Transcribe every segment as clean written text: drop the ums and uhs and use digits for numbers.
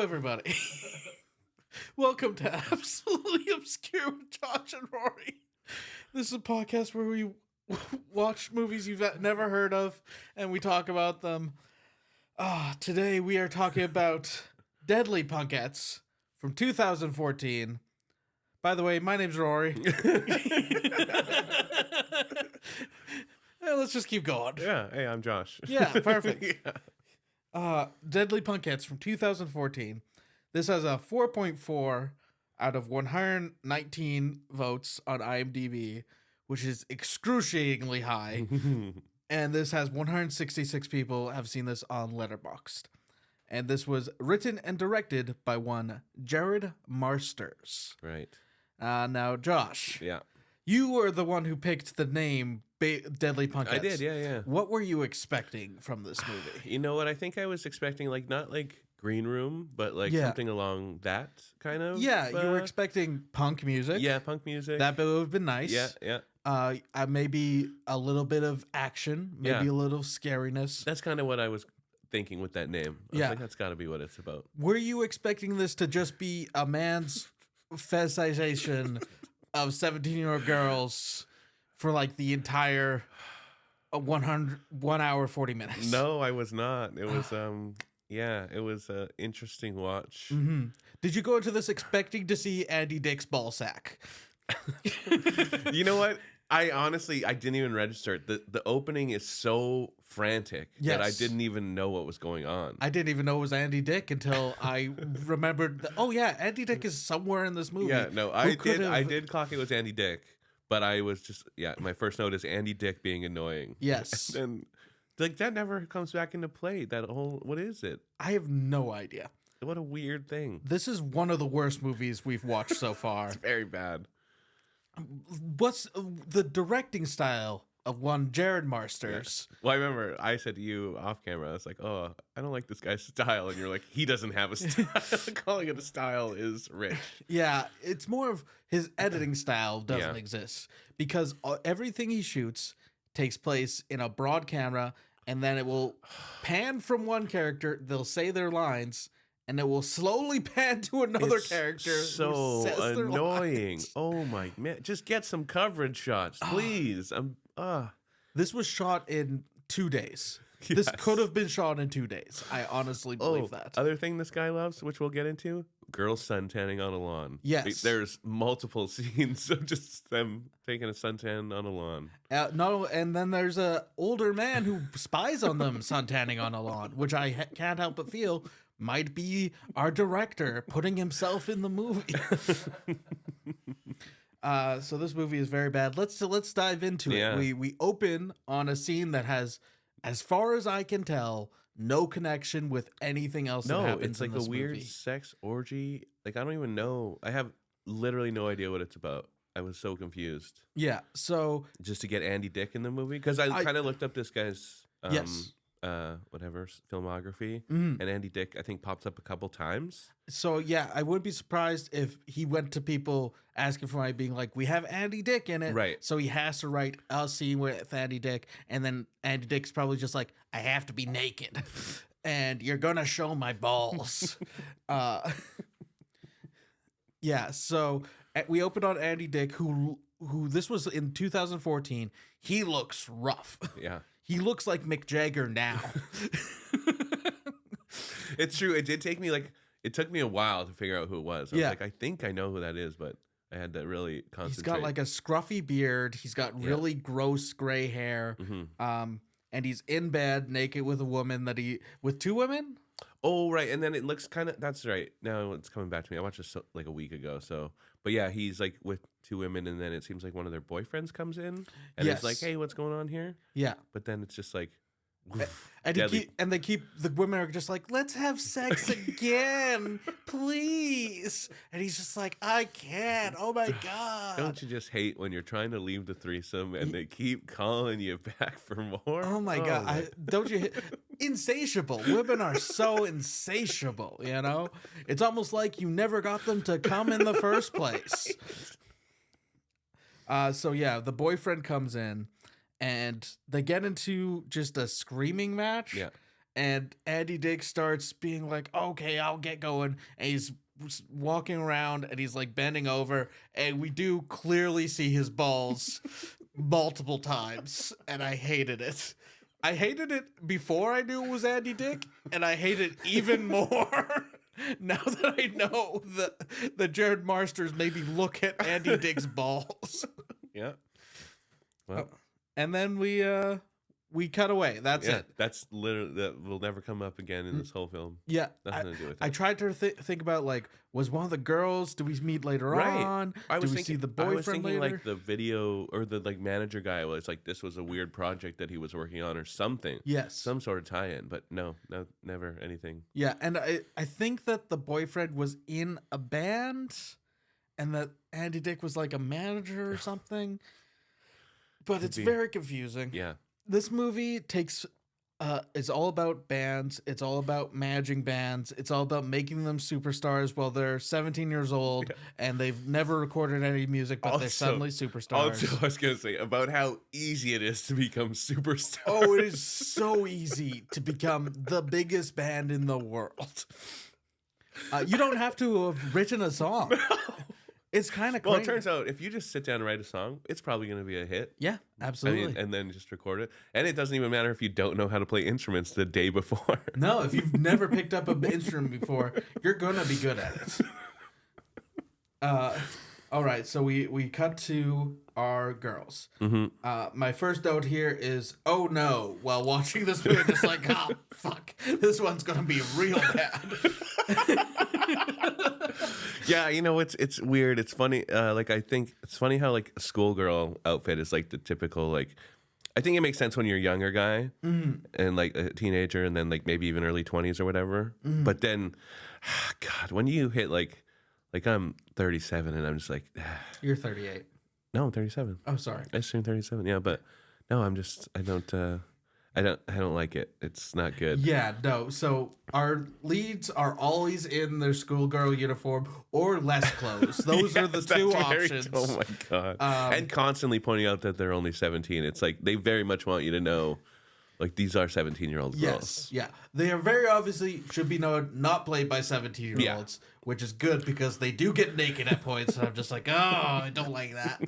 everybody. Welcome to Absolutely Obscure with Josh and Rory. This is a podcast where we watch movies you've never heard of and we talk about them. Today we are talking about Deadly Punkettes from 2014. By the way, my name's Rory. Let's just keep going. Yeah, hey, I'm Josh. Yeah, perfect. Deadly Punkettes from 2014. This has a 4.4 out of 119 votes on IMDb, which is excruciatingly high. And this has 166 people have seen this on Letterboxd. And this was written and directed by one Jared Marsters. Right. Now, Josh. Yeah. You were the one who picked the name Deadly Punkettes. I did, yeah. What were you expecting from this movie? You know what? I think I was expecting, not Green Room, but something along that kind of. Yeah, you were expecting punk music. Yeah, punk music. That would have been nice. Yeah. Maybe a little bit of action, maybe a little scariness. That's kind of what I was thinking with that name. I was like, that's got to be what it's about. Were you expecting this to just be a man's fetishization of 17-year-old girls for the entire 1 hour 40 minutes? No, I was not. It was it was an interesting watch. Mm-hmm. Did you go into this expecting to see Andy Dick's ball sack? You know what? I didn't even register it. The opening is so frantic that I didn't even know what was going on. I didn't even know it was Andy Dick until I remembered Andy Dick is somewhere in this movie. Yeah, no, I did clock it was Andy Dick, but I was just my first note is Andy Dick being annoying. Yes. And that never comes back into play. That whole, what is it? I have no idea. What a weird thing. This is one of the worst movies we've watched so far. It's very bad. What's the directing style of one Jared Marsters? Yeah. Well, I remember I said to you off camera, I was like, oh, I don't like this guy's style. And you're like, he doesn't have a style. Calling it a style is rich. Yeah, it's more of his editing style doesn't exist. Because everything he shoots takes place in a broad camera, and then it will pan from one character, they'll say their lines, and it will slowly pan to another character. So annoying. Oh my man. Just get some coverage shots, please. This was shot in 2 days. Yes. This could have been shot in 2 days. I honestly believe that. Other thing this guy loves, which we'll get into, girls suntanning on a lawn. Yes. There's multiple scenes of just them taking a suntan on a lawn. And then there's a older man who spies on them suntanning on a lawn, which I can't help but feel might be our director putting himself in the movie. So this movie is very bad. Let's dive into it. We open on a scene that has, as far as I can tell, no connection with anything else that happens in this movie. It's a weird sex orgy. I don't even know. I have literally no idea what it's about. I was so confused. Yeah, so just to get Andy Dick in the movie, because I kind of looked up this guy's filmography, and Andy Dick I think pops up a couple times. So I wouldn't be surprised if he went to people asking for my being like, we have Andy Dick in it, right? So he has to write a scene with Andy Dick, and then Andy Dick's probably just like, I have to be naked and you're gonna show my balls. So we opened on Andy Dick, who this was in 2014. He looks rough. Yeah. He looks like Mick Jagger now. It's true. It did take me it took me a while to figure out who it was. I was like, I think I know who that is, but I had to really concentrate. He's got a scruffy beard. He's got really gross gray hair. Mm-hmm. And he's in bed naked with a woman with two women. Oh, right. And then it looks that's right. Now it's coming back to me. I watched this a week ago. So, but yeah, he's with two women, and then it seems like one of their boyfriends comes in and it's like, hey, what's going on here? Yeah. But then it's just and the women are just like, let's have sex again, please. And he's just like, I can't. Oh my God. Don't you just hate when you're trying to leave the threesome and they keep calling you back for more? Oh my God. Don't you insatiable. Women are so insatiable, you know? It's almost like you never got them to come in the first place. The boyfriend comes in and they get into just a screaming match. Yeah. and Andy Dick starts being like, okay, I'll get going. And he's walking around and he's like bending over, and we do clearly see his balls multiple times, and I hated it. I hated it before I knew it was Andy Dick, and I hate it even more now that I know that Jared Marsters made me look at Andy Dick's balls. Yeah. Well, and then we cut away. That's it. That's literally, that will never come up again in this whole film. Yeah. Nothing to do with it. I tried to think about, like, was one of the girls, do we meet later on? Do we see the boyfriend I was thinking, later? like, the video or the, like, manager guy was like, this was a weird project that he was working on or something. Yes. Some sort of tie-in, but no, never anything. Yeah, and I think that the boyfriend was in a band and that Andy Dick was, like, a manager or something. But it's very confusing. Yeah. This movie takes it's all about bands, it's all about managing bands, it's all about making them superstars while they're 17 years old and they've never recorded any music, but they're suddenly superstars. Also, I was gonna say about how easy it is to become superstars. Oh, it is so easy to become the biggest band in the world. You don't have to have written a song. It's kind of well. It turns out if you just sit down and write a song, it's probably going to be a hit. Yeah, absolutely. I mean, and then just record it, and it doesn't even matter if you don't know how to play instruments the day before. No, if you've never picked up an instrument before, you're gonna be good at it. All right, so we cut to our girls. Mm-hmm. My first note here is, oh no! While watching this movie, just like, oh fuck, this one's gonna be real bad. Yeah, you know, it's weird. It's funny. Like, I think it's funny how, like, a schoolgirl outfit is like the typical, like, I think it makes sense when you're a younger guy and like a teenager and then like maybe even early 20s or whatever. But then, God, when you hit like I'm 37 and I'm just like, You're 38. No, I'm 37. Oh, sorry. I assume 37. Yeah, but no, I don't like it. It's not good. Yeah, no. So our leads are always in their schoolgirl uniform or less clothes. Those are the two options. Oh my God. And constantly pointing out that they're only 17. It's like they very much want you to know, like, these are 17-year-old girls. Yes, yeah. They are very obviously should be known not played by 17-year-olds, which is good because they do get naked at points. And I'm just like, oh, I don't like that.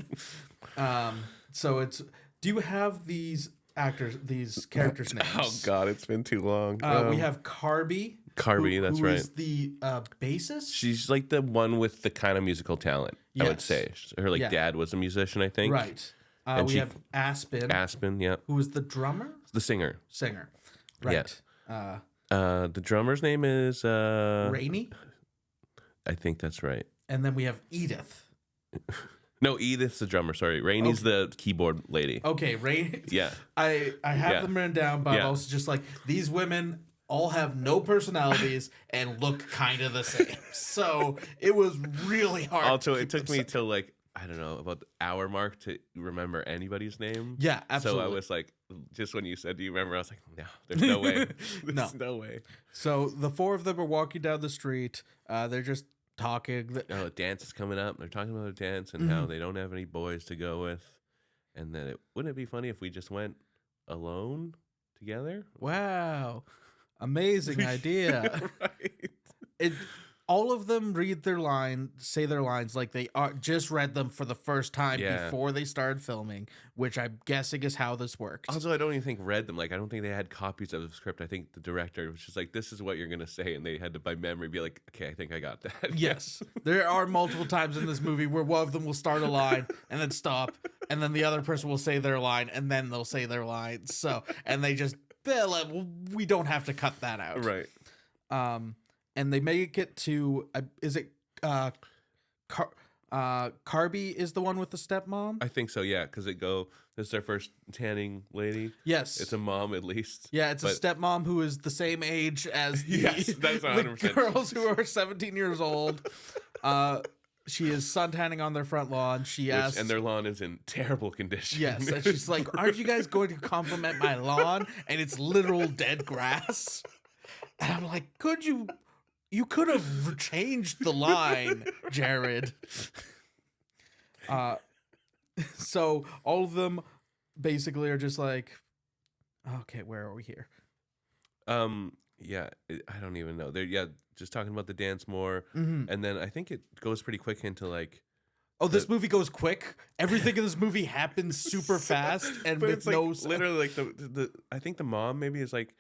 So it's, do you have these characters' names? Oh God, it's been too long. We have Carby. That's who right. Is the bassist? She's like the one with the kind of musical talent. Yes. I would say her dad was a musician, I think. Right. And we have Aspen. Yeah. Who is the drummer? The singer. Right. Yes. The drummer's name is Rainey. I think that's right. And then we have Edith. No, Edith's the drummer. Sorry, Rainey's the keyboard lady. Okay, Rainey. Yeah. I have them written down, but I'm also just like, these women all have no personalities and look kind of the same. So it was really hard. Also, it took me till like, I don't know, about the hour mark to remember anybody's name. Yeah, absolutely. So I was like, just when you said, do you remember? I was like, no, there's no way. There's no way. So the four of them are walking down the street. They're just talking. A dance is coming up. They're talking about a dance and how they don't have any boys to go with. And then wouldn't it be funny if we just went alone together? Wow. Amazing idea. Right. All of them say their lines like they just read them for the first time before they started filming, which I'm guessing is how this worked. Also, I don't even think read them. Like, I don't think they had copies of the script. I think the director was just like, this is what you're going to say. And they had to, by memory, be like, okay, I think I got that. Yes. There are multiple times in this movie where one of them will start a line and then stop. And then the other person will say their line and then they'll say their line. So, and they just, we don't have to cut that out. Right. And they make it to, is it Carby is the one with the stepmom? I think so, yeah, because it's their first tanning lady. Yes. It's a mom, at least. Yeah, it's a stepmom who is the same age as the, yes, that's 100%. the girls who are 17 years old. She is suntanning on their front lawn. And their lawn is in terrible condition. Yes, and she's like, aren't you guys going to compliment my lawn? And it's literal dead grass. And I'm like, you could have changed the line, Jared. So all of them basically are just like, okay, where are we here? Yeah, I don't even know. They're just talking about the dance more, Mm-hmm. and then I think it goes pretty quick into like. Oh, this movie goes quick. Everything in this movie happens super fast and but with it's like no literally like the I think the mom maybe is like,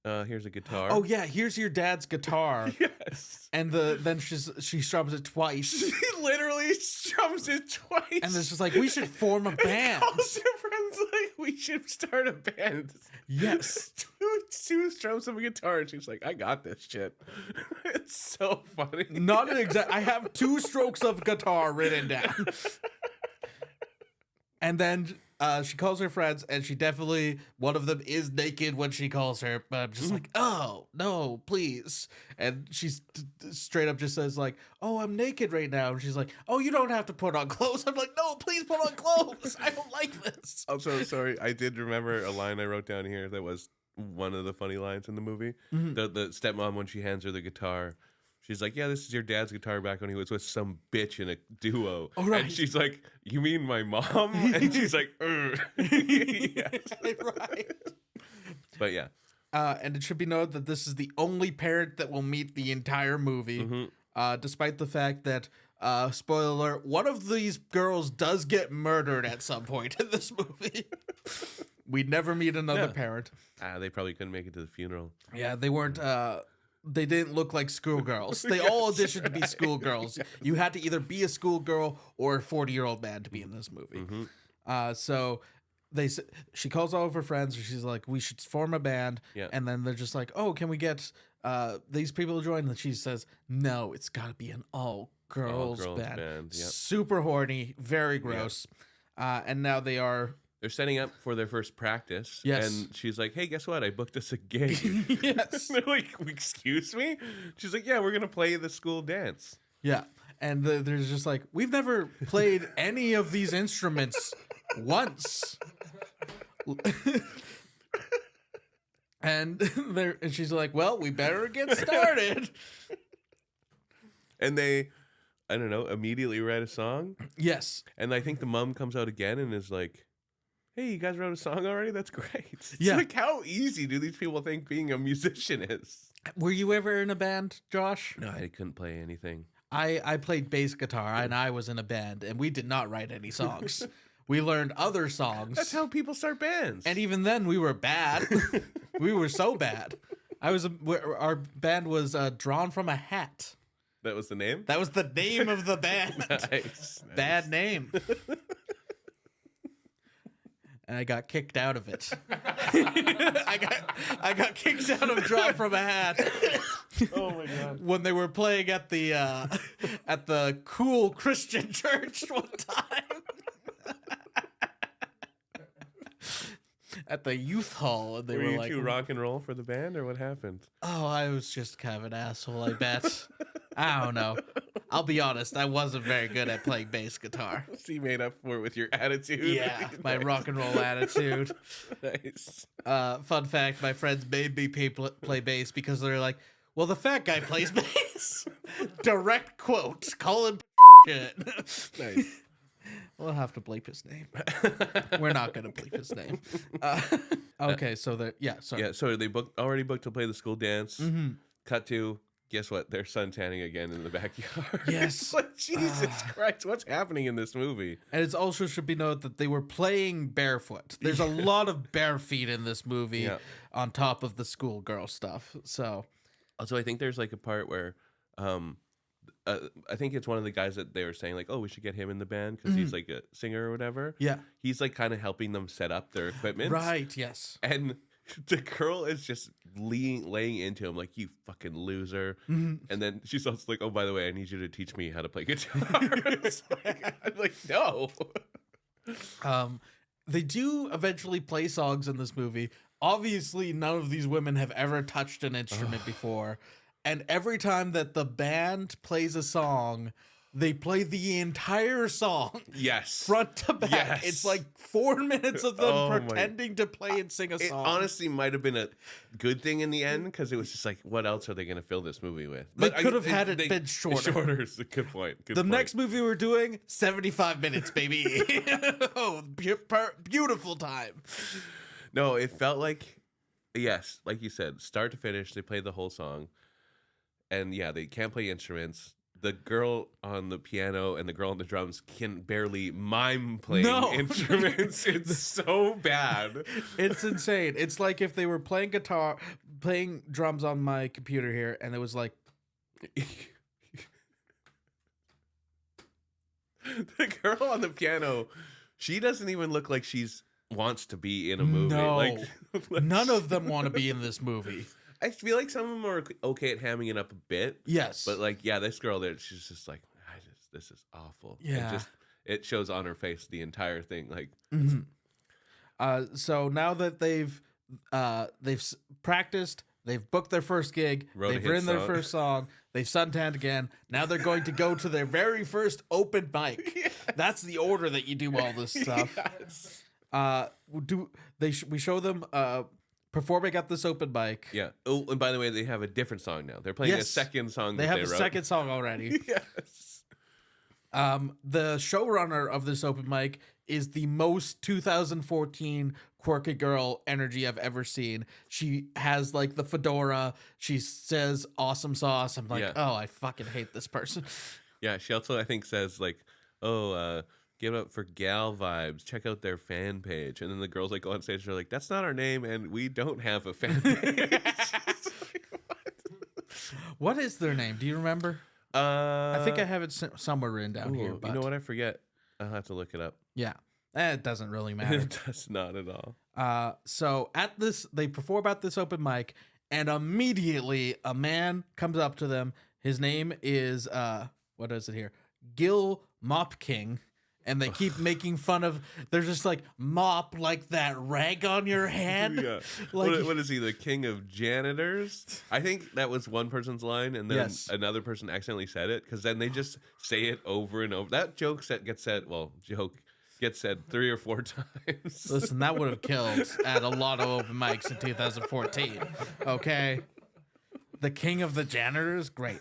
here's a guitar. Oh yeah, here's your dad's guitar. Yes. And then she strums it twice. She literally strums it twice. And it's just like, we should form a band. Calls her friends like, we should start a band. Yes. Sue strums some guitar and she's like, I got this shit. It's so funny. Not an exact. I have 2 strokes of guitar written down. And then she calls her friends, and she definitely, one of them is naked when she calls her, but I'm just like, oh, no, please. And she's straight up just says like, oh, I'm naked right now. And she's like, oh, you don't have to put on clothes. I'm like, no, please put on clothes. I don't like this. I'm so sorry. I did remember a line I wrote down here that was one of the funny lines in the movie. Mm-hmm. The stepmom, when she hands her the guitar, she's like, yeah, this is your dad's guitar back when he was with some bitch in a duo. Oh, right. And she's like, you mean my mom? And she's like, yes. Right. But yeah. And it should be noted that this is the only parent that will meet the entire movie, despite the fact that, spoiler alert, one of these girls does get murdered at some point in this movie. We never meet another parent. They probably couldn't make it to the funeral. Yeah, they weren't. They didn't look like schoolgirls. They all auditioned to be schoolgirls. Yes. You had to either be a schoolgirl or a 40-year-old man to be in this movie. So she calls all of her friends, and she's like, we should form a band. Yeah. And then they're just like, oh, can we get these people to join? And she says, no, it's got to be an all-girls band. Yep. Super horny, very gross. Yep. And now they're setting up for their first practice. Yes. And she's like, hey, guess what? I booked us a gig. Yes. They're like, excuse me? She's like, yeah, we're going to play the school dance. Yeah. And there's just like, we've never played any of these instruments once. and she's like, well, we better get started. And they, I don't know, immediately write a song. Yes. And I think the mom comes out again and is like, hey, you guys wrote a song already? That's great. It's like, how easy do these people think being a musician is? Were you ever in a band, Josh? No, I couldn't play anything. I played bass guitar, and I was in a band, and we did not write any songs. We learned other songs. That's how people start bands. And even then, we were bad. We were so bad. Our band was Drawn from a Hat. That was the name? That was the name of the band. Nice. Bad name. And I got kicked out of it. I got kicked out of Drawn from a Hat. Oh my god! When they were playing at the cool Christian church one time. At the youth hall, and they were you like, too rock and roll for the band, or what happened? Oh, I was just kind of an asshole, I bet. I don't know. I'll be honest, I wasn't very good at playing bass guitar. So you made up for it with your attitude. Yeah, my rock and roll attitude. Nice. Fun fact, my friends made me play bass because they're like, well, the fat guy plays bass. Direct quote. Call him shit. Nice. We'll have to bleep his name. We're not going to bleep his name. Okay, so sorry. Yeah, so they already booked to play the school dance. Cut to, guess what? They're suntanning again in the backyard. Yes. It's like, Jesus Christ, what's happening in this movie? And it also should be noted that they were playing barefoot. There's a lot of bare feet in this movie on top of the schoolgirl stuff. So, also, I think there's like a part where I think it's one of the guys that they were saying like, oh, we should get him in the band because he's like a singer or whatever. Yeah. He's like kind of helping them set up their equipment. Right, yes. And the girl is just laying into him like, you fucking loser. And then she's also like, oh, by the way, I need you to teach me how to play guitar. I'm like, no. They do eventually play songs in this movie. Obviously, none of these women have ever touched an instrument before. And every time that the band plays a song, they play the entire song. Yes. Front to back. Yes. It's like 4 minutes of them pretending to play and sing a song. It honestly might have been a good thing in the end because it was just like, what else are they going to fill this movie with? They could have had it been shorter. Shorter is a good point. The next movie we're doing, 75 minutes, baby. Oh, beautiful time. No, it felt like Yes, like you said, start to finish, they play the whole song. And yeah, they can't play instruments. The girl on the piano and the girl on the drums can barely mime playing instruments. It's so bad. It's insane. It's like if they were playing drums on my computer here, and it was like... The girl on the piano, she doesn't even look like she's wants to be in a movie. No, like none of them want to be in this movie. I feel like some of them are okay at hamming it up a bit. Yes, but like, yeah, this girl there, she's just like, this is awful. Yeah, it shows on her face the entire thing. Like, so now that they've practiced, they've booked their first gig, they've written their first song, they've suntanned again. Now they're going to go to their very first open mic. Yes. That's the order that you do all this stuff. Yes. We show them performing at this open mic. Yeah. Oh, and by the way, they have a different song now. They're playing a second song. They have a second song already. Yes. The showrunner of this open mic is the most 2014 quirky girl energy I've ever seen. She has like the fedora. She says awesome sauce. I'm like, oh, I fucking hate this person. Yeah. She also, I think, says like, oh, give it up for Gal Vibes. Check out their fan page. And then the girls like go on stage. They're like, that's not our name, and we don't have a fan page. Like, what is their name? Do you remember? I think I have it somewhere written down here. But... You know what? I forget. I'll have to look it up. Yeah. It doesn't really matter. It does not at all. So at this, they perform at this open mic, and immediately a man comes up to them. His name is, what is it here? Gil Mop King. And they keep making fun of, they're just like, mop like that rag on your head. Yeah. Like, what is he, the king of janitors? I think that was one person's line, and then another person accidentally said it, because then they just say it over and over. That joke gets said 3 or 4 times. Listen, that would have killed at a lot of open mics in 2014. Okay? The king of the janitors? Great.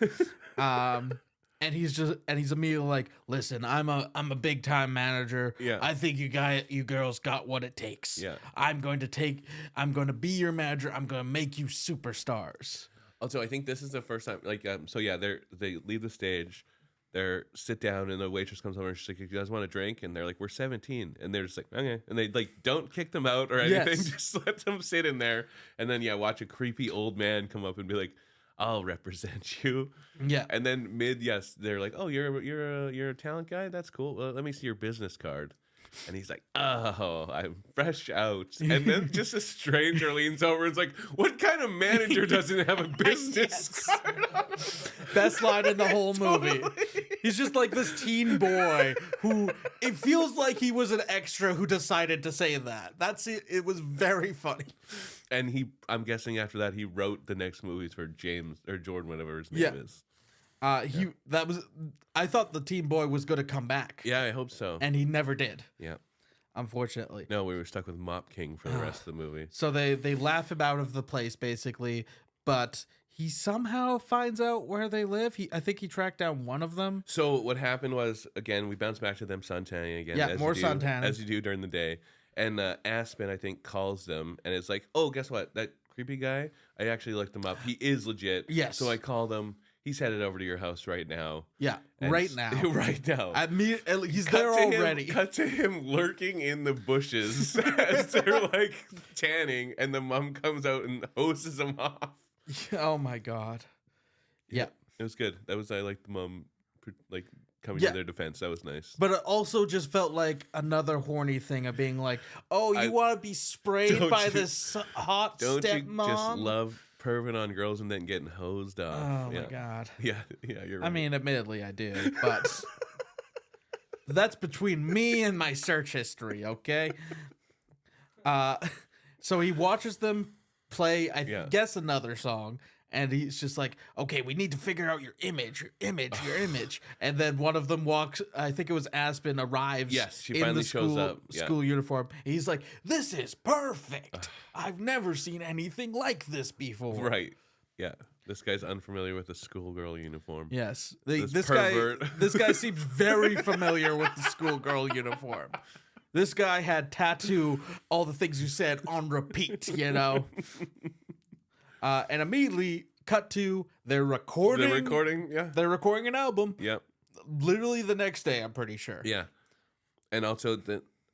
And he's immediately like, listen, I'm a big time manager. Yeah. I think you girls got what it takes. Yeah. I'm going to be your manager. I'm going to make you superstars. Also, I think this is the first time, like, they leave the stage, they sit down, and the waitress comes over and she's like, you guys want a drink? And they're like, we're 17. And they're just like, okay. And they like don't kick them out or anything. Yes. Just let them sit in there. And then watch a creepy old man come up and be like, I'll represent you. Yeah. And then they're like, oh, you're a talent guy? That's cool. Well, let me see your business card. And he's like, oh, I'm fresh out. And then just a stranger leans over and is like, what kind of manager doesn't have a business card? Best line in the whole movie. He's just like this teen boy who, it feels like he was an extra who decided to say that. That's it. It was very funny. And I'm guessing after that, he wrote the next movies for James or Jordan, whatever his name is. I thought the teen boy was going to come back. Yeah, I hope so. And he never did. Yeah. Unfortunately. No, we were stuck with Mop King for the rest of the movie. So they laugh him out of the place, basically, but he somehow finds out where they live. I think he tracked down one of them. So what happened was, again, we bounced back to them suntanning again. Yeah, more suntanning. As you do during the day. And Aspen, I think, calls them, and it's like, oh, guess what? That creepy guy, I actually looked him up. He is legit. Yes. So I called him. He's headed over to your house right now. Yeah, right now. Right now. He's there already. Cut to him lurking in the bushes as they're like tanning, and the mom comes out and hoses him off. Oh my god. Yeah. It was good. I liked the mom like coming to their defense. That was nice. But it also just felt like another horny thing of being like, oh, you want to be sprayed by this hot stepmom? Don't you just love perving on girls and then getting hosed off? Oh my god. Yeah, you're right. I mean, admittedly, I do, but that's between me and my search history, okay? So he watches them play, I guess, another song, and he's just like, okay, we need to figure out your image. And then one of them walks, I think it was Aspen, arrives. Yes, she finally shows up. School uniform. He's like, this is perfect. I've never seen anything like this before. Right. Yeah. This guy's unfamiliar with the schoolgirl uniform. Yes. This guy seems very familiar with the schoolgirl uniform. This guy had tattoo all the things you said on repeat, you know? And immediately cut to they're recording. They're recording an album. Yep. Literally the next day, I'm pretty sure. Yeah. And also,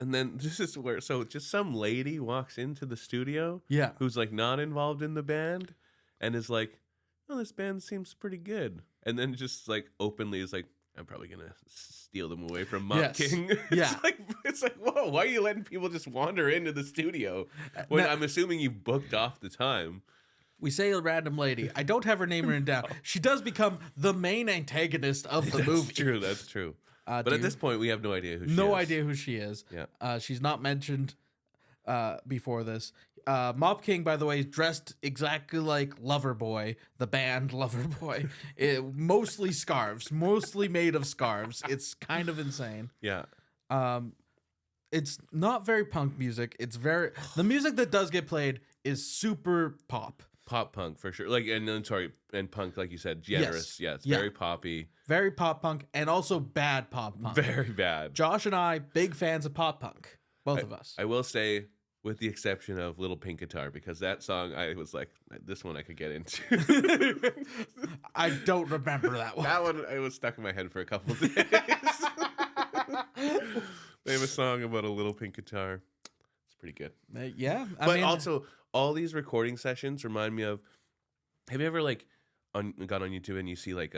and then this is where, so just some lady walks into the studio. Yeah. Who's like not involved in the band and is like, oh, this band seems pretty good. And then just like openly is like, I'm probably going to steal them away from Mop King. Yeah. It's like, whoa, why are you letting people just wander into the studio? When I'm assuming you've booked off the time. We say a random lady. I don't have her name written down. She does become the main antagonist of the movie. That's true. But at this point, we have no idea who she is. No idea who she is. Yeah. She's not mentioned before this. Mop King, by the way, is dressed exactly like Loverboy, the band Loverboy. Mostly scarves, mostly made of scarves. It's kind of insane. Yeah. It's not very punk music. The music that does get played is super pop. Pop punk for sure. And punk, like you said, generous. Yeah, it's very poppy. Very pop punk, and also bad pop punk. Very bad. Josh and I, big fans of pop punk. Both of us. I will say, with the exception of Little Pink Guitar, because that song, I was like, this one I could get into. I don't remember that one. That one, it was stuck in my head for a couple of days. They have a song about a little pink guitar. It's pretty good. Yeah. But also, all these recording sessions remind me of, have you ever like gone on YouTube and you see like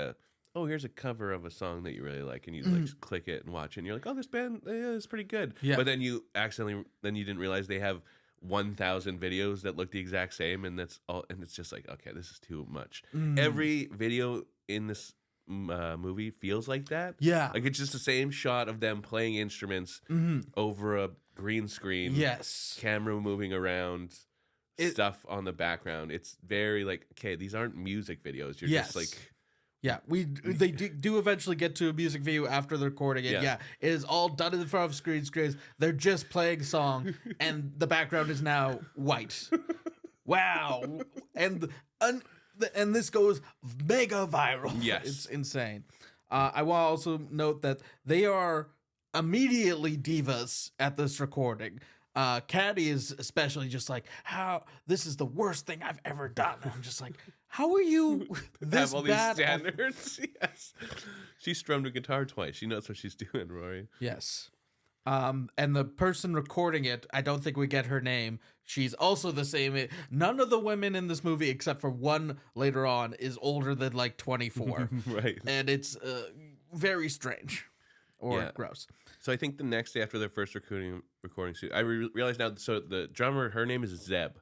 here's a cover of a song that you really like, and you like click it and watch it, and you're like, oh, this band is pretty good. Yeah. But then you didn't realize they have 1,000 videos that look the exact same, and that's all, and it's just like, okay, this is too much. Every video in this movie feels like that. Yeah. Like it's just the same shot of them playing instruments over a green screen. Yes. Camera moving around. Stuff on the background. It's very like, okay, these aren't music videos. You're just like, yeah, they do eventually get to a music video after the recording, and it is all done in front of screens. They're just playing a song, and the background is now white. Wow, and this goes mega viral. Yes, it's insane. I want to also note that they are immediately divas at this recording. Caddy is especially just like, how this is the worst thing I've ever done. And I'm just like, how are you this have all bad? These standards? Yes. She strummed a guitar twice. She knows what she's doing, Rory. Yes. And the person recording it, I don't think we get her name. She's also the same. None of the women in this movie, except for one later on, is older than like 24. Right. And it's very strange or gross. So I think the next day after their first recording shoot, I realized now. So the drummer, her name is Zeb.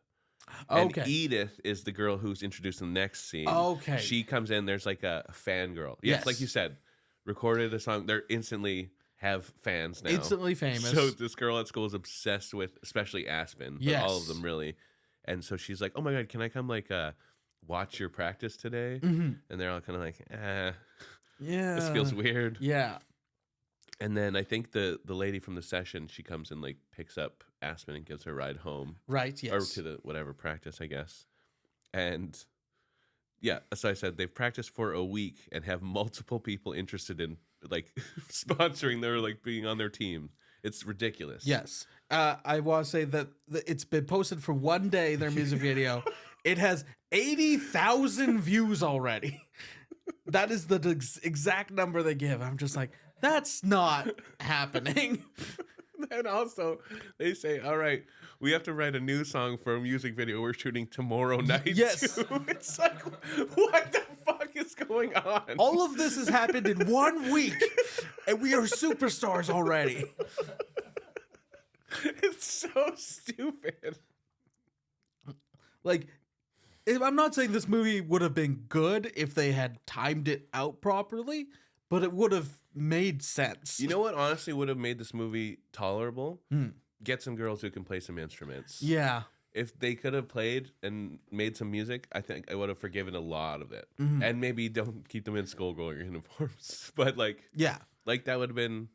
And Edith is the girl who's introduced in the next scene. Okay. She comes in. There's like a fangirl. Yes, like you said, recorded a song. They're instantly have fans now. Instantly famous. So this girl at school is obsessed with, especially Aspen. But all of them really. And so she's like, "Oh my god, can I come like watch your practice today?" And they're all kind of like, yeah, this feels weird. Yeah. And then I think the lady from the session, she comes and like picks up Aspen and gives her a ride home. Right, yes. Or to the whatever practice, I guess. And yeah, as I said, they've practiced for a week and have multiple people interested in like sponsoring their, like being on their team. It's ridiculous. Yes. I want to say that it's been posted for one day, their music video. It has 80,000 views already. That is the exact number they give. I'm just like, that's not happening. And also, they say, all right, we have to write a new song for a music video we're shooting tomorrow night. Yes. Too. It's like, what the fuck is going on? All of this has happened in 1 week, and we are superstars already. It's so stupid. Like, I'm not saying this movie would have been good if they had timed it out properly, but it would have made sense. You know what honestly would have made this movie tolerable? Get some girls who can play some instruments. Yeah. If they could have played and made some music, I think I would have forgiven a lot of it. And maybe don't keep them in schoolgirl uniforms. But like, yeah, like that would have been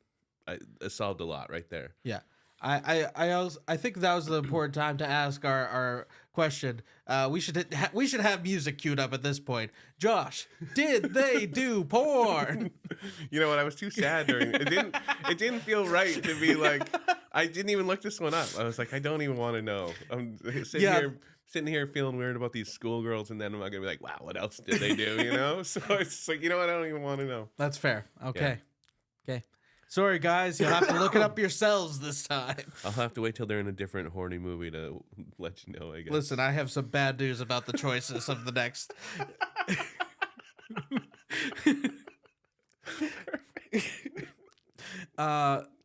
solved a lot right there. Yeah. I think that was the important time to ask our question. We should have music queued up at this point. Josh, did they do porn? You know what? I was too sad during it. Didn't feel right to be like. I didn't even look this one up. I was like, I don't even want to know. I'm sitting here feeling weird about these schoolgirls, and then I'm not gonna be like, wow, what else did they do? You know? So it's like, you know what? I don't even want to know. That's fair. Okay. Sorry, guys. You'll have to look it up yourselves this time. I'll have to wait till they're in a different horny movie to let you know, I guess. Listen, I have some bad news about the choices of the next.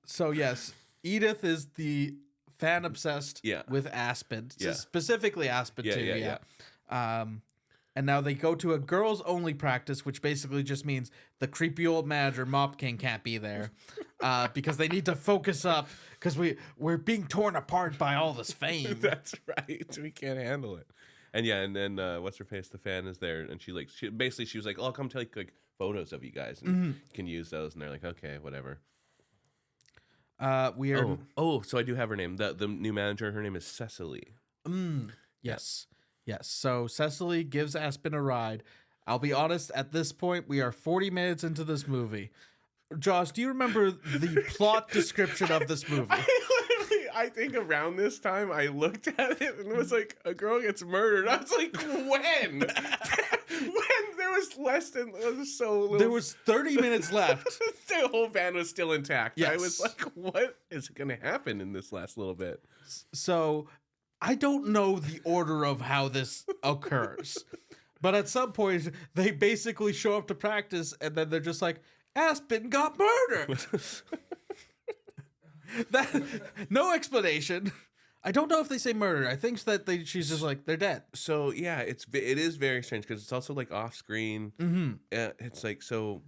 So, yes, Edith is the fan obsessed with Aspen. Specifically Aspen, too. And now they go to a girls only practice, which basically just means the creepy old manager Mop King can't be there because they need to focus up because we're being torn apart by all this fame. That's right. We can't handle it. And then what's her face? The fan is there, and she was like, "Oh, I'll come take like photos of you guys, and you can use those." And they're like, "Okay, whatever." We are. So I do have her name. The new manager. Her name is Cecily. Yes. So Cecily gives Aspen a ride. I'll be honest, at this point, we are 40 minutes into this movie. Josh, do you remember the plot description of this movie? I think around this time I looked at it and it was like, a girl gets murdered. I was like, when? When there was so little. There was 30 minutes left. The whole van was still intact. Yes. I was like, what is going to happen in this last little bit? So I don't know the order of how this occurs. But at some point, they basically show up to practice and then they're just like, Aspen got murdered. No explanation. I don't know if they say murder. I think that she's just like, they're dead. So yeah, it is very strange because it's also like off screen. It's like and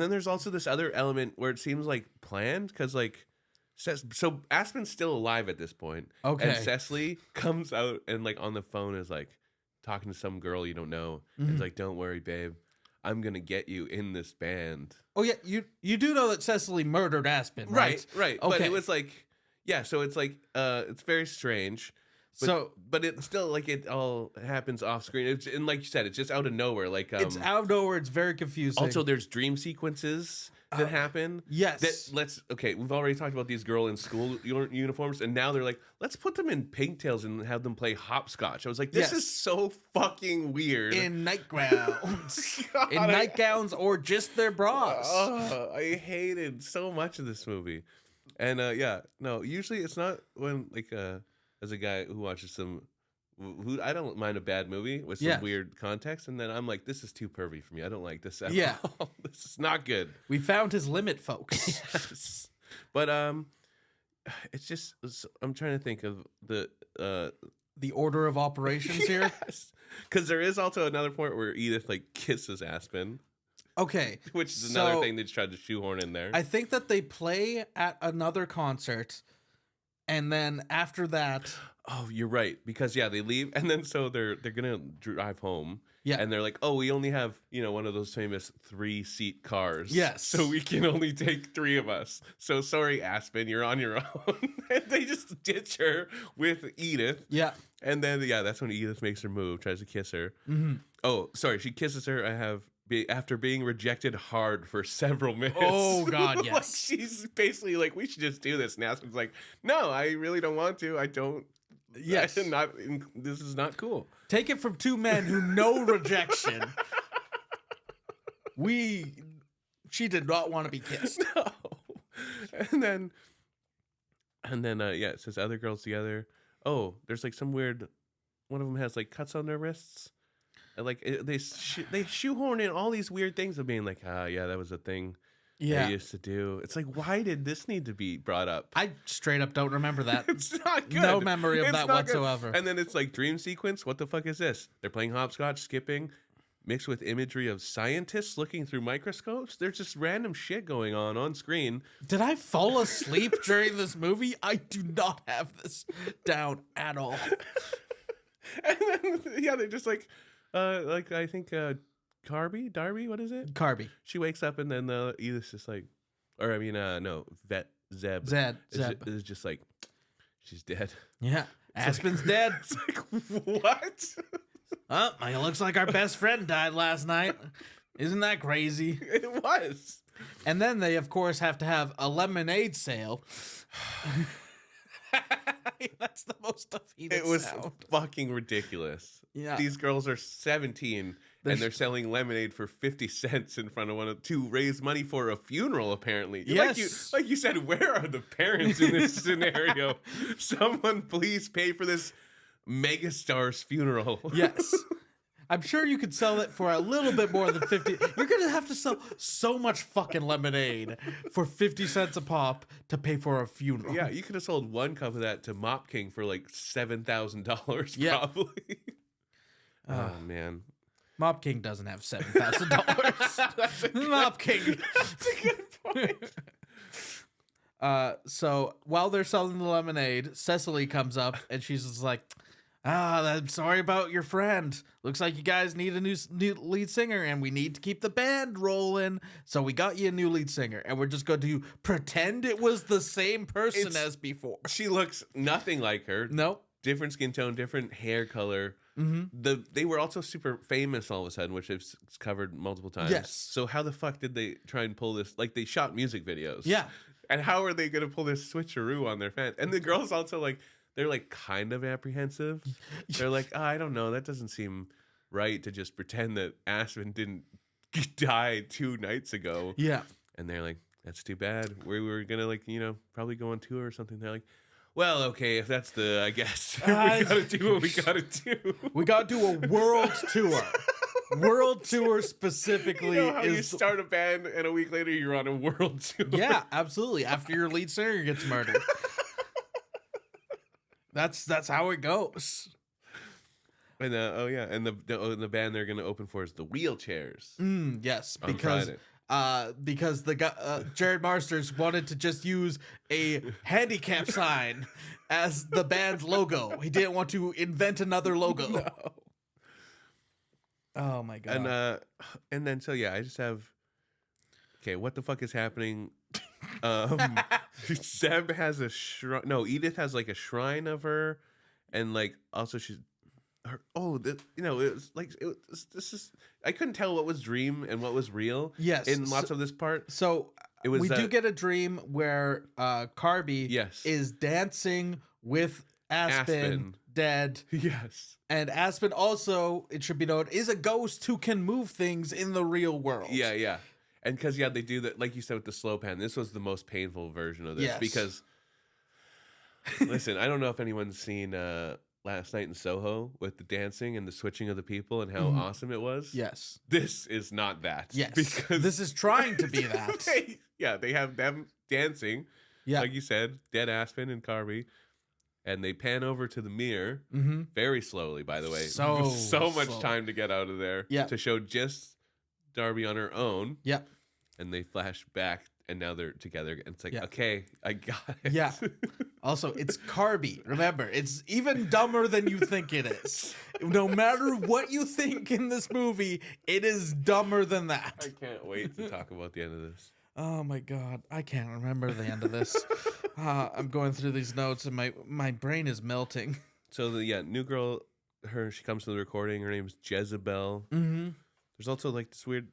then there's also this other element where it seems like planned because like so Aspen's still alive at this point. Okay. And Cecily comes out and like on the phone is like talking to some girl you don't know. It's like, don't worry, babe. I'm gonna get you in this band. Oh yeah, you do know that Cecily murdered Aspen, right? Right. Okay. But it was like, so it's like it's very strange. But it's still like it all happens off screen. And like you said, it's just out of nowhere. Like it's out of nowhere. It's very confusing. Also, there's dream sequences that happen. Yes. We've already talked about these girls in school uniforms, and now they're like, let's put them in pigtails and have them play hopscotch. I was like, this is so fucking weird. In nightgowns. In nightgowns or just their bras. I hated so much of this movie. And usually it's not when like as a guy who watches who I don't mind a bad movie with some weird context, and then I'm like, this is too pervy for me. I don't like this at all. This is not good. We found his limit, folks. Yes. But it's just I'm trying to think of the order of operations here. Because there is also another point where Edith like kisses Aspen. Okay. Which is another thing they just tried to shoehorn in there. I think that they play at another concert, and then after that... Oh, you're right. Because, they leave, and then so they're going to drive home. Yeah. And they're like, oh, we only have, one of those famous 3-seat cars. Yes. So we can only take 3 of us. So sorry, Aspen, you're on your own. And they just ditch her with Edith. Yeah. And then, that's when Edith makes her move, tries to kiss her. Mm-hmm. Oh, sorry, she kisses her, after being rejected hard for several minutes. Oh, God, yes. Like, she's basically like, we should just do this. And Aspen's like, no, I really don't want to. I don't. Yes. This is not cool. Take it from 2 men who know rejection. She did not want to be kissed. No. And then it says other girls together. Oh, there's like some weird, one of them has like cuts on their wrists. And like they shoehorn in all these weird things of being like, that was a thing I used to do. It's like, why did this need to be brought up? I straight up don't remember that. It's not good. No memory of that whatsoever. Good. And then it's like dream sequence. What the fuck is this? They're playing hopscotch, skipping, mixed with imagery of scientists looking through microscopes. There's just random shit going on screen. Did I fall asleep during this movie? I do not have this down at all. And then, they're just like I think Darby, what is it? Carby. She wakes up and then Edith's just like, no, Vet Zeb. Zeb. It's just like, she's dead. Yeah. Aspen's dead. It's like, what? Oh, it looks like our best friend died last night. Isn't that crazy? It was. And then they, of course, have to have a lemonade sale. That's the most defeated It was sound. fucking ridiculous. Yeah. These girls are 17 and they're selling lemonade for 50 cents in front of to raise money for a funeral, apparently. Yes. Like you said, where are the parents in this scenario? Someone please pay for this megastar's funeral. Yes. I'm sure you could sell it for a little bit more than 50. You're going to have to sell so much fucking lemonade for 50 cents a pop to pay for a funeral. Yeah, you could have sold one cup of that to Mop King for like $7,000 Yeah. probably. Oh, man. Mop King doesn't have $7,000. Mop King. That's a good point. So while they're selling the lemonade, Cecily comes up and she's just like, I'm sorry about your friend. Looks like you guys need a new lead singer and we need to keep the band rolling. So we got you a new lead singer and we're just going to pretend it was the same person as before. She looks nothing like her. Nope. Different skin tone, different hair color. Mm-hmm. They were also super famous all of a sudden, which I've covered multiple times. Yes. So how the fuck did they try and pull this? Like, they shot music videos. Yeah. And how are they going to pull this switcheroo on their fans? And the girls also, like, they're, like, kind of apprehensive. They're like, I don't know. That doesn't seem right to just pretend that Aspen didn't die 2 nights ago. Yeah. And they're like, that's too bad. We were going to, like, probably go on tour or something. They're like, well, okay, if that's I guess we gotta do what we gotta do. We gotta do a world tour. World tour specifically how you start a band and a week later you're on a world tour. Yeah, absolutely. After your lead singer gets murdered. That's how it goes. And and the band they're gonna open for is the Wheelchairs. Yes, on because Friday. Because the guy Jared Marsters wanted to just use a handicap sign as the band's logo. He didn't want to invent another logo. No. Oh my god. And then I just have, okay, what the fuck is happening? Seb has a shrine. No, Edith has like a shrine of her, and like also she's her. It was like this is. I couldn't tell what was dream and what was real. Yes, in lots of this part. So it was. We do get a dream where Carby is dancing with Aspen dead. Yes. And Aspen also, it should be noted, is a ghost who can move things in the real world. Yeah, yeah. And because, they do that, like you said, with the slow pan. This was the most painful version of this. Yes. Because, listen, I don't know if anyone's seen Last Night in Soho with the dancing and the switching of the people and how awesome it was. Yes. This is not that. Yes. Because this is trying to be that. They have them dancing. Yeah. Like you said, dead Aspen and Carby. And they pan over to the mirror very slowly, by the way. So much slow. time to get out of there to show just Darby on her own. Yeah. And they flash back, and now they're together. And it's like, okay, I got it. Yeah. Also, it's Carby. Remember, it's even dumber than you think it is. No matter what you think in this movie, it is dumber than that. I can't wait to talk about the end of this. Oh my god, I can't remember the end of this. I'm going through these notes and my brain is melting. So new girl, she comes to the recording. Her name's Jezebel. Mm-hmm. There's also like this weird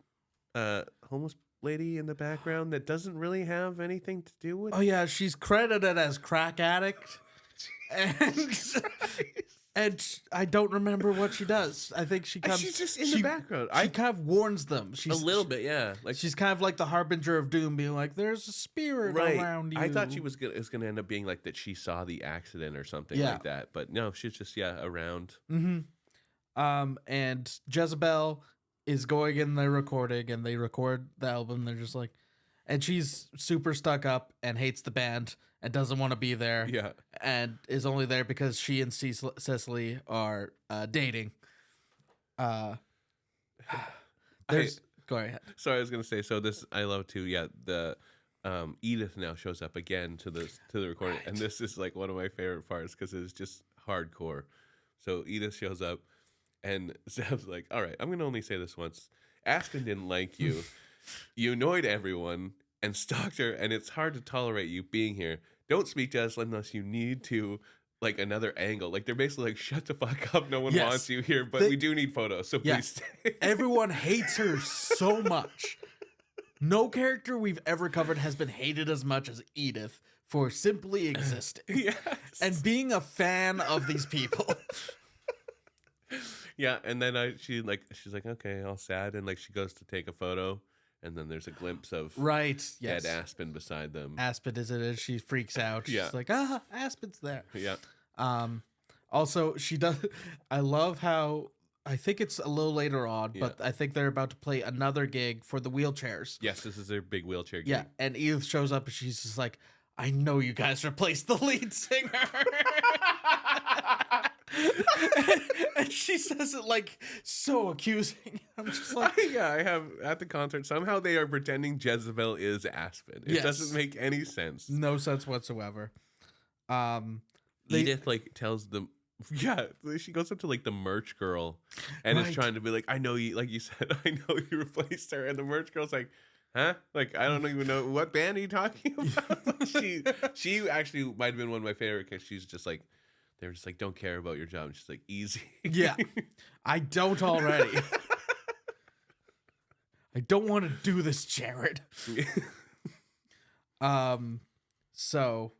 homeless lady in the background that doesn't really have anything to do with. Oh yeah, she's credited as crack addict, and I don't remember what she does. I think she comes. She's just in the background. She kind of warns them. She's a little bit, yeah. Like she's kind of like the harbinger of doom, being like, "There's a spirit around you." I thought she was gonna end up being like that. She saw the accident or something like that, but no, she's just around. Mm-hmm. And Jezebel is going in the recording, and they record the album. They're just like, and she's super stuck up and hates the band and doesn't want to be there. Yeah. And is only there because she and Cecily are dating. Go ahead. Sorry, I was gonna say. So this I love too. Yeah, the Edith now shows up again to the recording, and this is like one of my favorite parts because it's just hardcore. So Edith shows up, and Zeb's like, "All right, I'm gonna only say this once. Aspen didn't like you. You annoyed everyone." and stalked her, and it's hard to tolerate you being here. Don't speak to us unless you need to, like, another angle. Like, they're basically like, shut the fuck up. No one wants you here, but we do need photos, so please stay. Everyone hates her so much. No character we've ever covered has been hated as much as Edith for simply existing. Yes. And being a fan of these people. Yeah, and then she's like, okay, all sad, and like she goes to take a photo, and then there's a glimpse of dead Aspen beside them. Aspen is it as she freaks out. She's like, Aspen's there. Yeah. Also, she does. I love how I think it's a little later on, but I think they're about to play another gig for the wheelchairs. Yes, this is their big wheelchair gig. Yeah, and Edith shows up, and she's just like, I know you guys replaced the lead singer. and she says it like so accusing. I'm just like, I have at the concert. Somehow they are pretending Jezebel is Aspen. It doesn't make any sense. No sense whatsoever. Edith like tells them, she goes up to like the merch girl and is trying to be like, I know you, like you said, I know you replaced her, and the merch girl's like, huh? Like, I don't even know what band are you talking about. she actually might have been one of my favorite because she's just like, they're just like, don't care about your job. And she's like, easy. Yeah, I don't already. I don't want to do this, Jared. So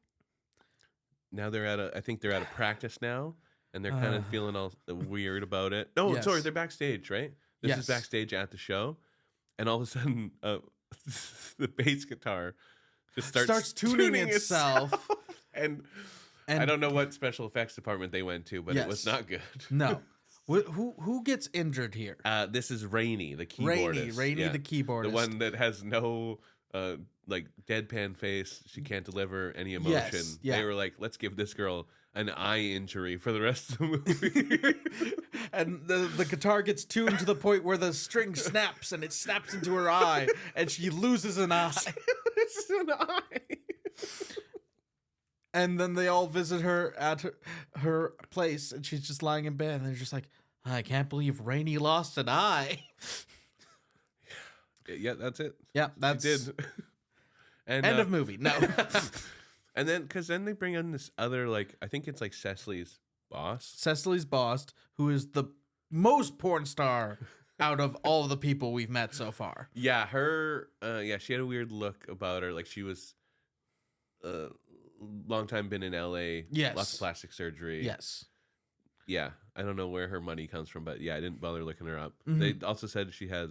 now I think they're at a practice now, and they're kind of feeling all weird about it. No, sorry, they're backstage, right? This is backstage at the show, and all of a sudden, the bass guitar just starts tuning itself. And I don't know what special effects department they went to, but it was not good. No. Who gets injured here? This is Rainey, the keyboardist. Rainey, the keyboardist. The one that has no like deadpan face. She can't deliver any emotion. They were like, let's give this girl an eye injury for the rest of the movie. And the guitar gets tuned to the point where the string snaps, and it snaps into her eye, and she loses an eye. It's an eye. And then they all visit her at her place, and she's just lying in bed, and they're just like, I can't believe Rainey lost an eye. Yeah, that's it. Yeah, that's she did. And, end of movie. No. And then, because then they bring in this other, like, I think it's like Cecily's boss. Cecily's boss, who is the most porn star out of all the people we've met so far. Yeah, her, she had a weird look about her. Like, she was long time been in LA. Yes. Lots of plastic surgery. Yes. Yeah. I don't know where her money comes from, but yeah, I didn't bother looking her up. Mm-hmm. They also said she has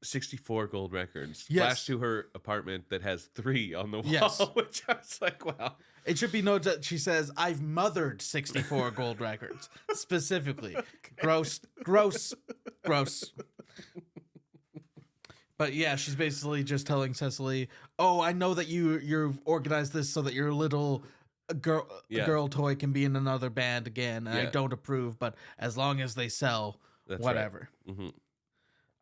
64 gold records. Flash to her apartment that has 3 on the wall, which I was like, wow. It should be noted that she says, I've mothered 64 gold records. Specifically. Okay. Gross. But yeah, she's basically just telling Cecily, oh, I know that you've organized this so that your little girl toy can be in another band again, and I don't approve, but as long as they sell, whatever. Right.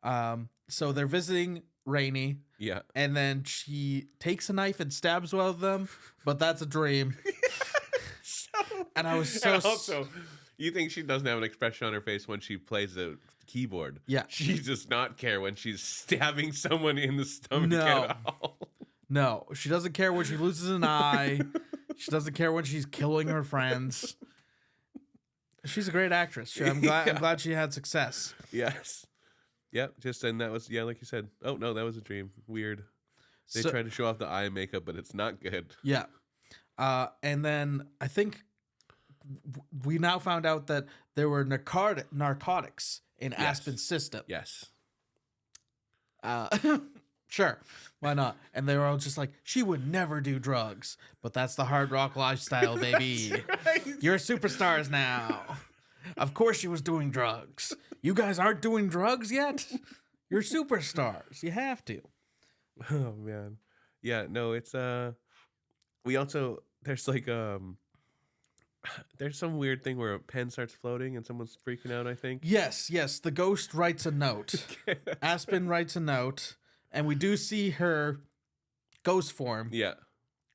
Mm-hmm. So they're visiting Rainey. Yeah. And then she takes a knife and stabs one of them, but that's a dream. And I was so... And also, you think she doesn't have an expression on her face when she plays the keyboard. Yeah. She does not care when she's stabbing someone in the stomach at all. No. She doesn't care when she loses an eye. She doesn't care when she's killing her friends. She's a great actress. I'm glad she had success. Yes. Yep. And that was, like you said. Oh, no, that was a dream. Weird. They tried to show off the eye makeup, but it's not good. Yeah. And then I think we now found out that there were narcotics in Aspen's system. Yes. Sure. Why not? And they were all just like, she would never do drugs, but that's the hard rock lifestyle, baby. Right. You're superstars now. Of course she was doing drugs. You guys aren't doing drugs yet? You're superstars. You have to. Oh, man. Yeah, no, it's, we also, there's like, there's some weird thing where a pen starts floating and someone's freaking out, I think. Yes. The ghost writes a note. Aspen writes a note, and we do see her ghost form. Yeah.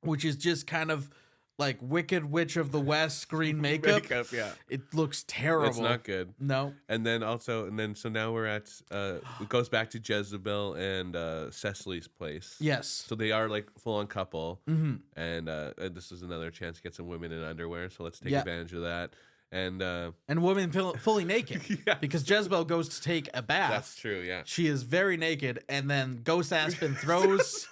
Which is just kind of like Wicked Witch of the West green makeup. Yeah. It looks terrible. It's not good. No. And then so now we're at it goes back to Jezebel and Cecily's place. Yes. So they are like full on couple. Mm-hmm. And this is another chance to get some women in underwear. So let's take advantage of that. And women fully naked. Yeah. Because Jezebel goes to take a bath. That's true, yeah. She is very naked, and then Ghost Aspen throws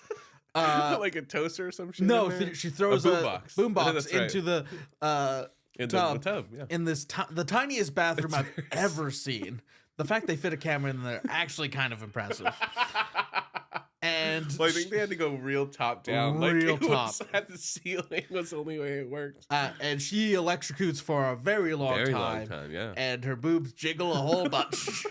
like a toaster or some shit. No, she throws a boombox into the tub. Yeah. In this the tiniest bathroom I've ever seen. The fact they fit a camera in there actually kind of impressive. And I think they had to go real top down. Real top. At the ceiling was the only way it worked. And she electrocutes for a very long time. Very long time, yeah. And her boobs jiggle a whole bunch.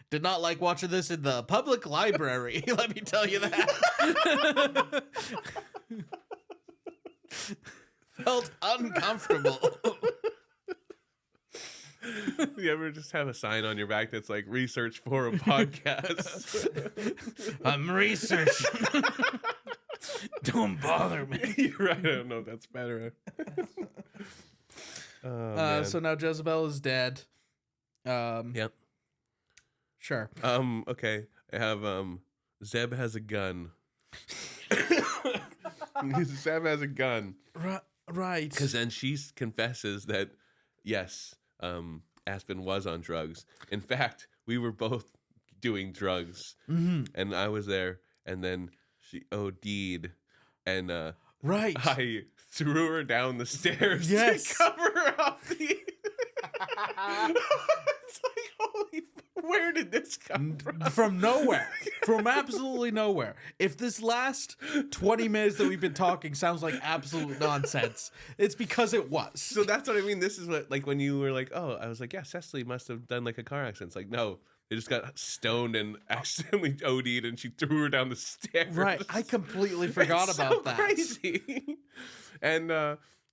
Did not like watching this in the public library. Let me tell you that. Felt uncomfortable. You ever just have a sign on your back that's like research for a podcast? I'm researching. Don't bother me. You're right. I don't know if that's better. So now Jezebel is dead. Yep. Sure. Okay. I have Zeb has a gun. Zeb has a gun. Right. Because then she confesses that yes, Aspen was on drugs. In fact, we were both doing drugs, and I was there, and then she OD'd, and right, I threw her down the stairs to cover up the. It's like, holy, where did this come from? From nowhere. From absolutely nowhere. If this last 20 minutes that we've been talking sounds like absolute nonsense, it's because it was. So that's what I mean. This is what, like, when you were like, oh, I was like, yeah, Cecily must have done like a car accident. It's like, no, they just got stoned and accidentally OD'd and she threw her down the stairs. Right. I completely forgot about that. Crazy. And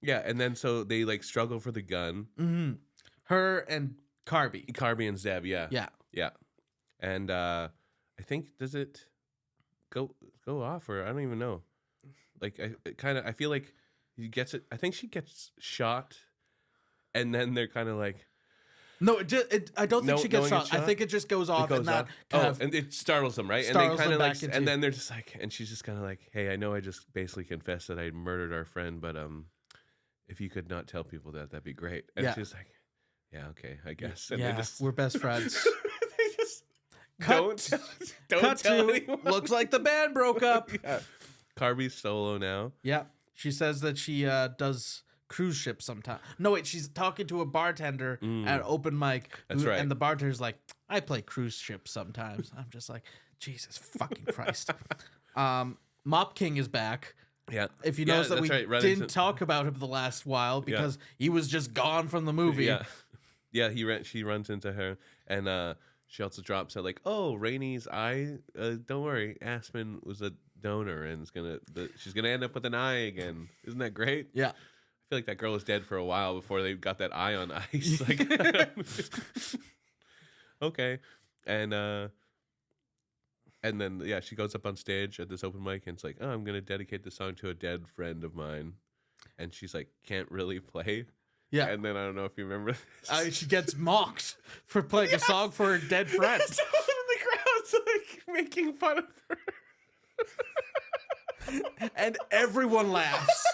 yeah, and then so they like struggle for the gun. Mm-hmm. Her and Carby and Zeb, yeah. Yeah. And I think, does it go off, or I don't even know. Like I feel like he gets it. I think she gets shot, and then they're kind of like, no, I don't think she gets shot. I think it just goes off, and that and it startles them, right? And they kind of like, and then they're just like, and she's just kind of like, hey, I know I just basically confessed that I murdered our friend, but if you could not tell people that, that'd be great. And she's like, yeah, okay, I guess. And yeah, we're best friends. They just don't cut tell anyone. Looks like the band broke up. Yeah. Carby's solo now. Yeah, she says that she does cruise ships sometimes. No, wait, she's talking to a bartender at open mic. That's right. And the bartender's like, I play cruise ships sometimes. I'm just like, Jesus fucking Christ. Mop King is back. Yeah. If you notice that we didn't talk about him the last while because he was just gone from the movie. Yeah. Yeah, she runs into her, and she also drops out like, "Oh, Rainy's eye. Don't worry, Aspen was a donor, and she's gonna end up with an eye again. Isn't that great?" Yeah, I feel like that girl was dead for a while before they got that eye on ice. Like, okay, and then she goes up on stage at this open mic, and it's like, "Oh, I'm gonna dedicate the song to a dead friend of mine," and she's like, "Can't really play." Yeah. And then I don't know if you remember this. She gets mocked for playing a song for her dead friend. Someone in the crowd's like making fun of her. And everyone laughs.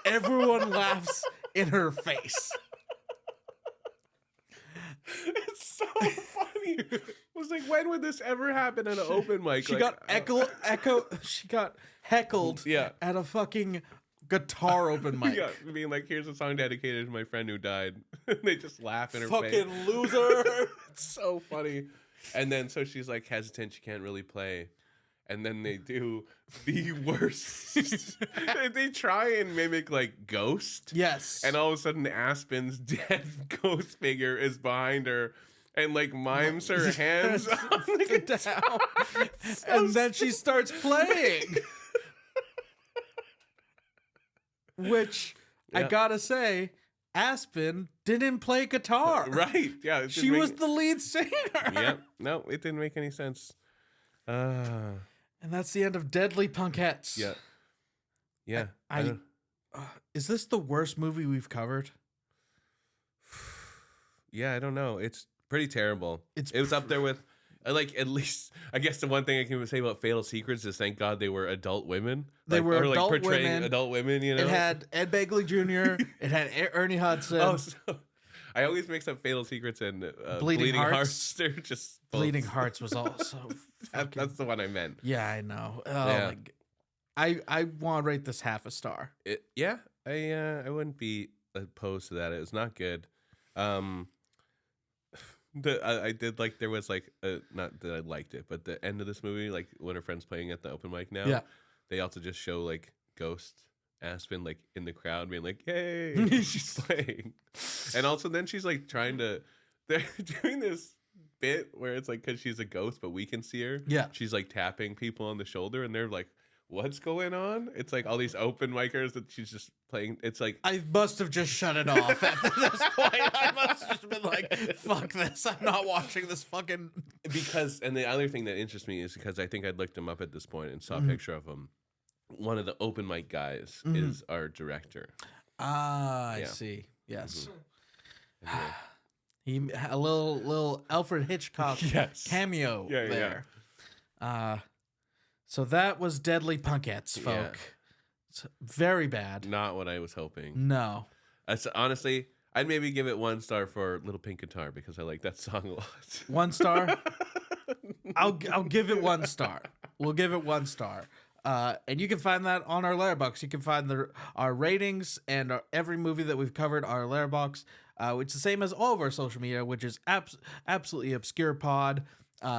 Everyone laughs in her face. It's so funny. It was like, when would this ever happen at an open mic? She got she got heckled at a fucking guitar open mic. Yeah, being like, here's a song dedicated to my friend who died. They just laugh in her fucking face. Fucking loser. It's so funny. And then so she's like hesitant, she can't really play. And then they do the worst. They try and mimic like Ghost. Yes. And all of a sudden Aspen's dead ghost figure is behind her and like mimes her hands on the guitar. And then she starts playing. Which, I gotta say, Aspen didn't play guitar. Right, yeah. She was the lead singer. Yep, no, it didn't make any sense. And that's the end of Deadly Punkettes. Yeah. Yeah. Is this the worst movie we've covered? Yeah, I don't know. It's pretty terrible. It was up there with, like, at least, I guess the one thing I can say about Fatal Secrets is thank God they were adult women. They were adult portraying women. Adult women, you know? It had Ed Begley Jr., it had Ernie Hudson. Oh, so I always mix up Fatal Secrets and Bleeding Hearts. They're just both. Bleeding Hearts was also That's the one I meant. Yeah, I know. Oh, Yeah. I want to rate this half a star. I wouldn't be opposed to that. It was not good. I did like there was like not that I liked it, but the end of this movie, like when her friend's playing at the open mic now, they also just show like Ghost Aspen like in the crowd being like, "Hey, she's playing," and also then she's like they're doing this bit where it's like because she's a ghost, but we can see her. Yeah, she's like tapping people on the shoulder, and they're like, "What's going on?" It's like all these open micers that she's just playing. It's like I must have just shut it off at this point. I must have just been like, "Fuck this! I'm not watching this fucking." Because, and the other thing that interests me is because I think I'd looked him up at this point and saw a picture of him. One of the open mic guys is our director. I see. Yes. He a little Alfred Hitchcock cameo there. Yeah. So that was Deadly Punkettes, folk. Yeah. It's very bad. Not what I was hoping. No. Honestly, I'd maybe give it 1 star for Little Pink Guitar because I like that song a lot. 1 star? I'll give it 1 star. We'll give it 1 star. And you can find that on our Letterboxd. You can find our ratings and every movie that we've covered on our Letterboxd, which is the same as all of our social media, which is absolutely obscure pod.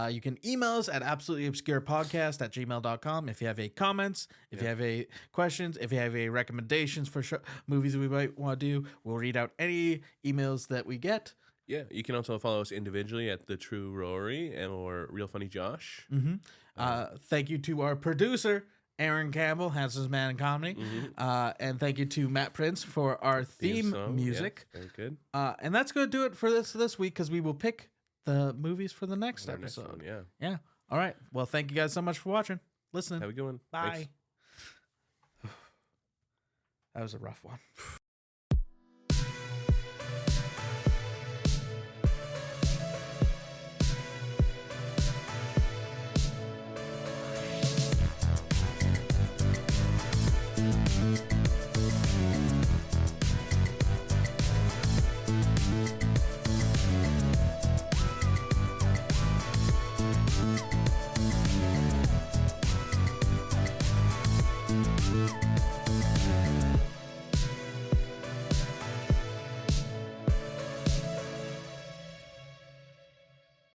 You can email us at absolutelyobscurepodcast@gmail.com if you have any comments, if you have any questions, if you have any recommendations for movies that we might want to do. We'll read out any emails that we get. Yeah, you can also follow us individually at The True Rory or Real Funny Josh. Thank you to our producer, Aaron Campbell, Handsome Man in Comedy. And thank you to Matt Prince for our theme music. Yeah, very good. And that's going to do it for this week because we will pick the movies for the next episode. Next one, yeah. All right. Well, thank you guys so much for watching, listening. Have a good one. Bye. Thanks. That was a rough one.